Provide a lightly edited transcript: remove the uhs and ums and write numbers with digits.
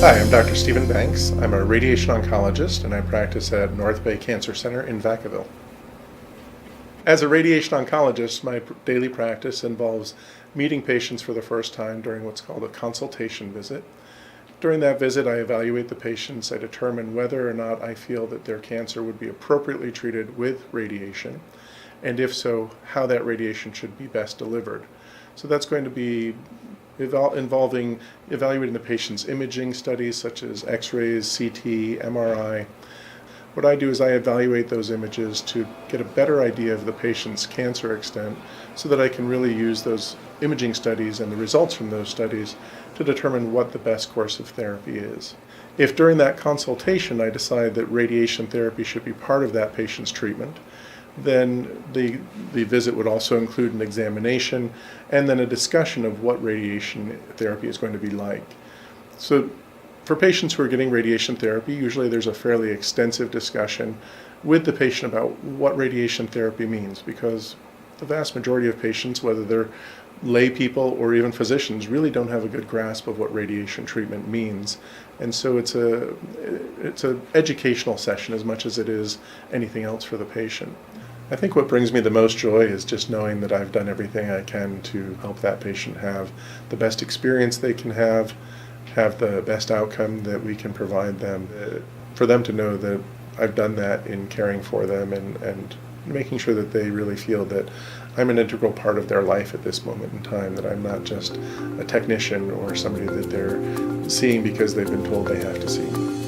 Hi, I'm Dr. Stephen Banks. I'm a radiation oncologist and I practice at NorthBay Cancer Center in Vacaville. As a radiation oncologist, my daily practice involves meeting patients for the first time during what's called a consultation visit. During that visit, I evaluate the patients. I determine whether or not I feel that their cancer would be appropriately treated with radiation, and if so, how that radiation should be best delivered. So that's going to be involving evaluating the patient's imaging studies such as X-rays, CT, MRI. What I do is I evaluate those images to get a better idea of the patient's cancer extent so that I can really use those imaging studies and the results from those studies to determine what the best course of therapy is. If during that consultation I decide that radiation therapy should be part of that patient's treatment, then the visit would also include an examination and then a discussion of what radiation therapy is going to be like. So for patients who are getting radiation therapy, usually there's a fairly extensive discussion with the patient about what radiation therapy means, because the vast majority of patients, whether they're lay people or even physicians, really don't have a good grasp of what radiation treatment means. And so it's an educational session as much as it is anything else for the patient. I think what brings me the most joy is just knowing that I've done everything I can to help that patient have the best experience they can have the best outcome that we can provide them, for them to know that I've done that in caring for them and making sure that they really feel that I'm an integral part of their life at this moment in time, that I'm not just a technician or somebody that they're seeing because they've been told they have to see.